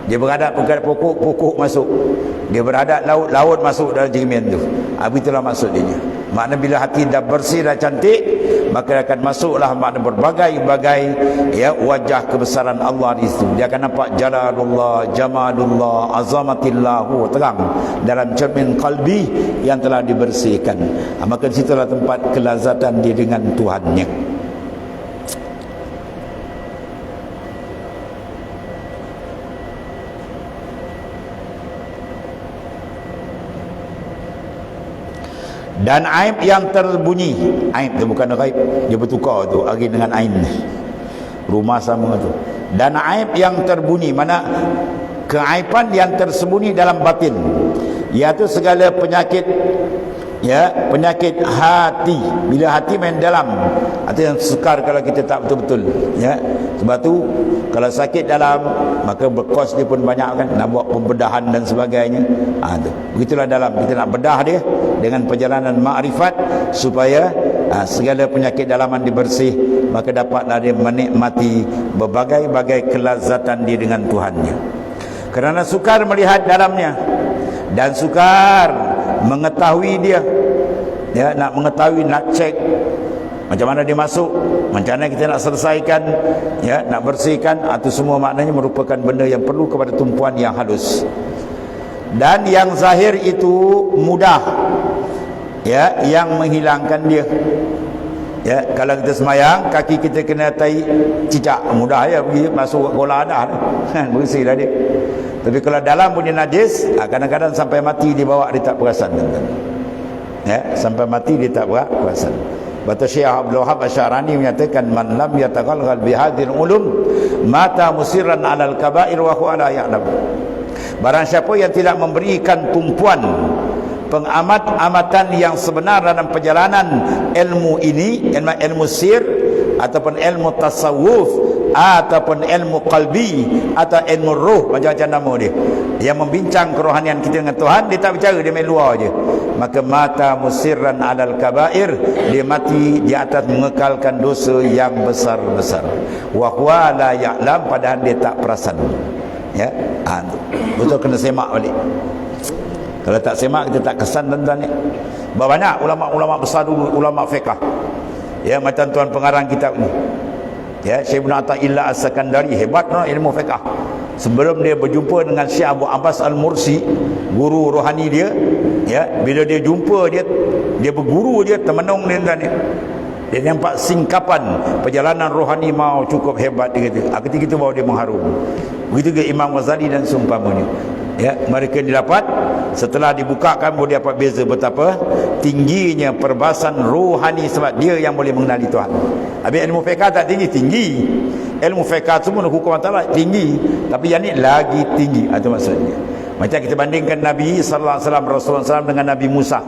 Dia berhadap kepada pokok masuk. Dia berhadap laut masuk dalam cermin tu. Itulah maksud dia. Makna bila hati dah bersih, dah cantik, maka akan masuklah makna berbagai-bagai, ya, wajah kebesaran Allah di situ. Dia akan nampak jalalullah, jamalullah, azamatillah, terang dalam cermin kalbi yang telah dibersihkan. Maka di situlah tempat kelazatan dia dengan Tuhannya. Dan aib yang terbunyi, aib tu bukan ghaib, dia bertukar tu hari dengan ain, rumah sama tu. Dan aib yang terbunyi, mana keaiban yang tersembunyi dalam batin, iaitu segala penyakit, ya, penyakit hati. Bila hati main dalam, atau yang sukar kalau kita tak betul-betul, ya. Sebab tu kalau sakit dalam, maka berkos dia pun banyak kan, nak buat pembedahan dan sebagainya. Tu. Begitulah dalam, kita nak bedah dia dengan perjalanan makrifat supaya segala penyakit dalaman dibersih, maka dapatlah dia menikmati berbagai-bagai kelazatan dia dengan Tuhannya. Kerana sukar melihat dalamnya dan sukar mengetahui dia, ya, nak mengetahui, nak cek macam mana dia masuk, macam mana kita nak selesaikan, ya, nak bersihkan. Itu semua maknanya merupakan benda yang perlu kepada tumpuan yang halus. Dan yang zahir itu mudah, ya, yang menghilangkan dia. Ya, kalau kita semayang, kaki kita kena tai cicak, mudah ya pergi masuk kolam dah kan, bersih dah dia. Tapi kalau dalam punya najis, kadang-kadang sampai mati dibawa dia tak perasan, tuan-tuan. Ya, sampai mati dia tak perasan. Batu Syekh Abdul Wahab Asy-Syarani menyatakan, man lam yataghalghal bihadhil ulum mata musirran 'alal kaba'ir wa huwa la ya'lam. Barang siapa yang tidak memberikan tumpuan pengamat-amatan yang sebenar dalam perjalanan ilmu ini, ilmu sir ataupun ilmu tasawuf ataupun ilmu qalbi atau ilmu ruh, macam-macam nama dia, yang membincang kerohanian kita dengan Tuhan, dia tak bicara, dia main luar je, maka mata musirran 'alal kaba'ir, dia mati di atas mengekalkan dosa yang besar-besar. Wa huwa la ya'lam, padahal dia tak perasan. Ya, betul, kena semak balik. Kalau tak semak, kita tak kesan, tuan-tuan ni. Banyak ulama-ulama besar dulu, ulama fiqh. Ya, macam tuan pengarang kitab ni. Ya, Syekh Ibn Athaillah As-Sakandari, hebat no, ilmu fiqh. Sebelum dia berjumpa dengan Syekh Abu Abbas Al-Mursi, guru rohani dia, ya, bila dia jumpa dia berguru dia, temenung dia, tuan ni. Dia nampak singkapan perjalanan rohani mau cukup hebat, dia kata. Ketika itu baru dia mengharum. Begitu ke Imam Ghazali dan seumpamanya. Ya, mereka didapat setelah dibukakan, boleh dapat beza betapa tingginya perbahasan rohani, sebab dia yang boleh mengenali Tuhan. Habis ilmu fiqh tak tinggi. Ilmu fiqh semua hukum Allah tinggi, tapi yang ni lagi tinggi. Itu maksudnya. Macam kita bandingkan Nabi sallallahu alaihi wasallam, Rasulullah SAW dengan Nabi Musa.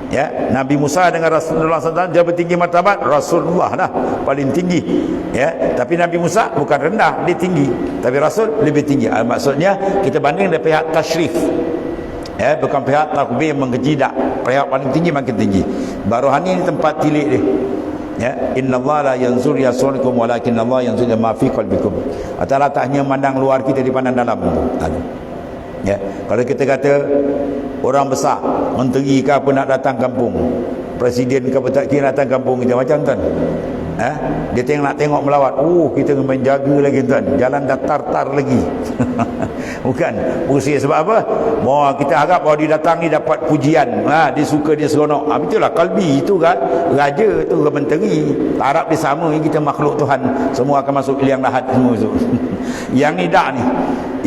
Ya, Nabi Musa dengan Rasulullah SAW, dia bertinggi martabat, Rasulullah lah paling tinggi. Ya, tapi Nabi Musa bukan rendah, dia tinggi, tapi Rasul lebih tinggi. Maksudnya kita banding dari pihak tashrif, ya, bukan pihak takbir mengkejidak. Pihak paling tinggi makin tinggi. Barohani ni tempat tilik dia. Ya, innallaha la yanzur yasurikum walakinnallaha yanzur ma fi qalbikum. Allah tak hanya mandang luar, kita dipandang dalam. Ya, kalau kita kata orang besar, menteri ke apa nak datang kampung, presiden ke apa tak kira datang kampung kita, macam tuan, dia nak tengok melawat, kita kena menjaga lagi tuan, jalan dah tar lagi. Bukan bersih, sebab apa? Bahawa kita harap bahawa dia datang ni dapat pujian, dia suka, dia seronok. Itulah kalbi, itu kan raja, itu kan menteri, harap dia sama. Kita makhluk Tuhan, semua akan masuk liang lahat semua tu. Yang ni dak ni,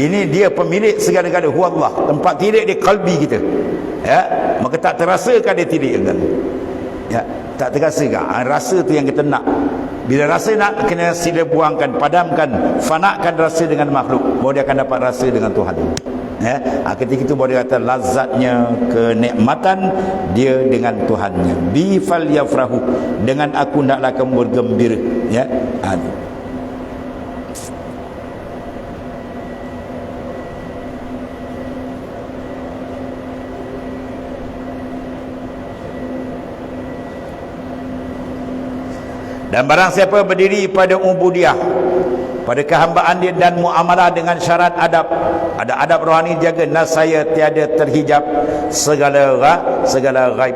ini dia pemilik segala-gala, huwallah, tempat tilik dia kalbi kita. Ya, maka tak terasakan dia tilik kan? Ya, tak terasakan. Rasa tu yang kita nak. Bila rasa nak, kena sila buangkan, padamkan, fanakan rasa dengan makhluk, baru dia akan dapat rasa dengan Tuhan. Ya, ketika itu baru dia kata lazatnya kenikmatan dia dengan Tuhannya. Bi fal yafrahu, dengan aku naklah kamu bergembira. Ya, dan barang siapa berdiri pada ubudiyah, pada kehambaan dia dan muamalah dengan syarat adab, ada adab rohani jaga, nasaya tiada terhijab segala ghaib,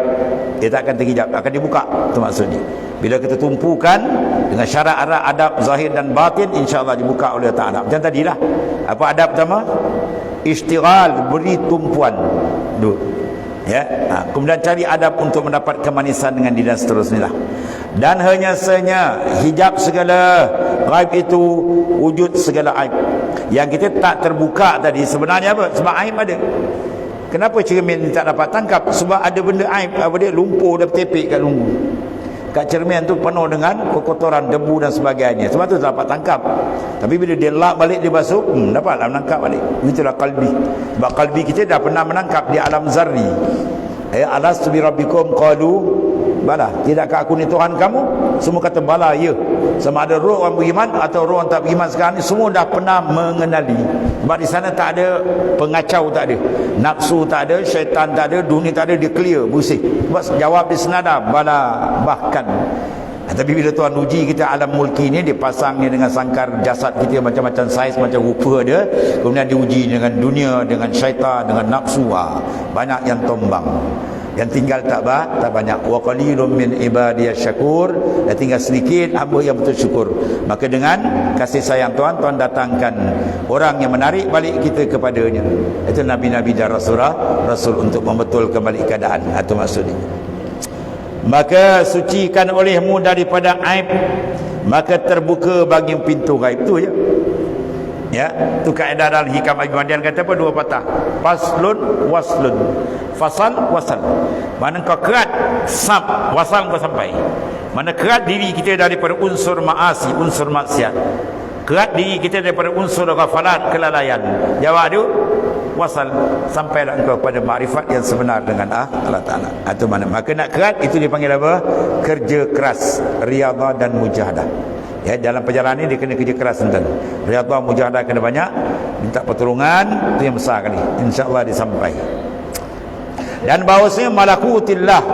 dia tak akan terhijab, akan dibuka. Itu maksudnya. Bila kita tumpukan dengan syarat adab zahir dan batin, insya-Allah dibuka oleh Ta'ala. Macam tadilah. Apa adab pertama? Istighal, beri tumpuan. Ya, kemudian cari adab untuk mendapat kemanisan dengan dia dan seterusnya. Dan hanya hijab segala ghaib itu, wujud segala aib. Yang kita tak terbuka tadi sebenarnya apa? Sebab aib ada. Kenapa cermin tak dapat tangkap? Sebab ada benda aib, apa dia, lumpur dah bertepik kat lumbu. Kat cermin tu penuh dengan kotoran, debu dan sebagainya. Sebab tu tak dapat tangkap. Tapi bila dia lap balik, dia basuh, dapatlah menangkap balik. Itulah kalbi. Sebab kalbi kita dah pernah menangkap di alam zarri. Alastu bi rabbikum qalu bala, tidakkah aku ni Tuhan kamu? Semua kata bala, ya. Sama ada roh orang beriman atau roh orang tak beriman sekarang ni, semua dah pernah mengenali. Sebab di sana tak ada pengacau, tak ada nafsu, tak ada syaitan, tak ada dunia, tak ada, dia clear, bersih. Sebab jawab di senada bala, bahkan. Tapi bila Tuhan uji kita alam mulki ni, dia pasangnya dengan sangkar jasad kita macam-macam saiz, macam rupa dia, kemudian diuji dengan dunia, dengan syaitan, dengan nafsu. Banyak yang tumbang. Yang tinggal tak banyak. Wa qalilun min ibadiyas syakur, dan tinggal sedikit hamba yang betul syukur. Maka dengan kasih sayang Tuhan, Tuhan datangkan orang yang menarik balik kita kepadanya. Itu nabi-nabi dan rasul untuk membetulkan balik keadaan. Itu maksudnya. maka sucikan olehmu daripada aib, maka terbuka bagi pintu gaib. Tu je. Ya, tu kaedah dalam Hikam Abi Madian kata apa? Dua patah. Faslun waslun. Fasal wasal. Mana kau kerat sab, wasal kau sampai. Mana kerat diri kita daripada unsur maasi, unsur maksiat. Kerat diri kita daripada unsur ghafalat, kelalaian. Jawab dia wasal, sampailah engkau pada makrifat yang sebenar dengan Allah Ta'ala. Itu mana? Maka nak kerat itu dipanggil apa? Kerja keras, riyadhah dan mujahadah. Ya, dalam perjalanan ni dia kena kerja keras tentang riyadhah, mujahadah kena banyak, minta pertolongan, itu yang besar kali. InsyaAllah dia sampai. Dan bahawasanya malakutillah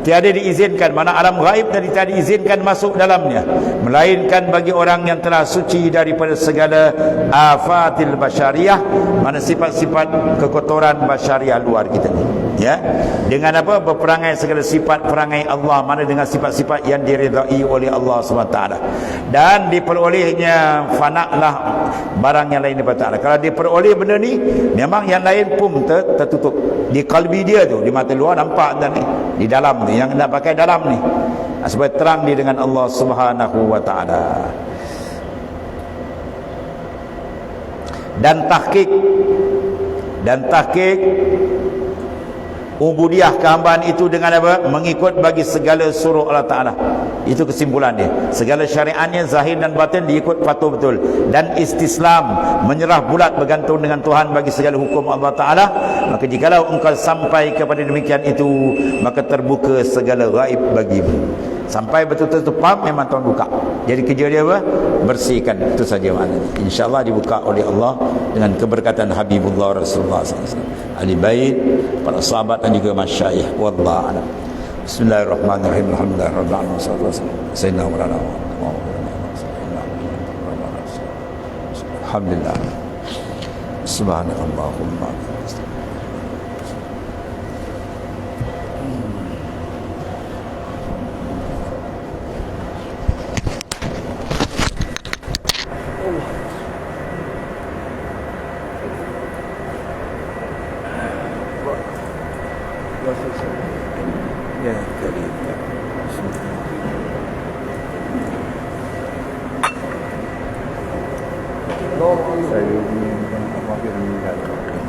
tiada diizinkan, mana alam gaib tadi tiada diizinkan masuk dalamnya, melainkan bagi orang yang telah suci daripada segala afatil basyariah, mana sifat-sifat kekotoran basyariah luar kita ni. Ya, dengan apa? Berperangai segala sifat perangai Allah, mana dengan sifat-sifat yang diridai oleh Allah SWT, dan diperolehnya fanaklah barang yang lain daripada Allah. Kalau diperoleh benda ni, memang yang lain pun tertutup. Di kalbi dia tu, di mata luar nampak dan ni, di dalam ni yang nak pakai dalam ni, supaya terang dia dengan Allah Subhanahu wa taala. Dan tahqiq ubudiyah, kehambaan itu dengan apa? Mengikut bagi segala suruh Allah Ta'ala. Itu kesimpulan dia. Segala syariatnya zahir dan batin diikut patuh betul. Dan istislam, menyerah bulat bergantung dengan Tuhan bagi segala hukum Allah Ta'ala. Maka jikalau engkau sampai kepada demikian itu, maka terbuka segala gaib bagimu. Sampai betul-betul faham, memang Tuhan buka. Jadi kerja dia apa? Bersihkan. Itu saja maknanya. InsyaAllah dibuka oleh Allah dengan keberkatan Habibullah Rasulullah SAW, ahli bait, para sahabat dan juga masyayikh. Wallahu a'lam. Bismillahirrahmanirrahim. Alhamdulillahirabbil alamin. Wassalatu wassalamu ala sayyidina Maulana Muhammad. Alhamdulillah. Subhanakallahumma. Ya, kali. Saya ingin mengucapkan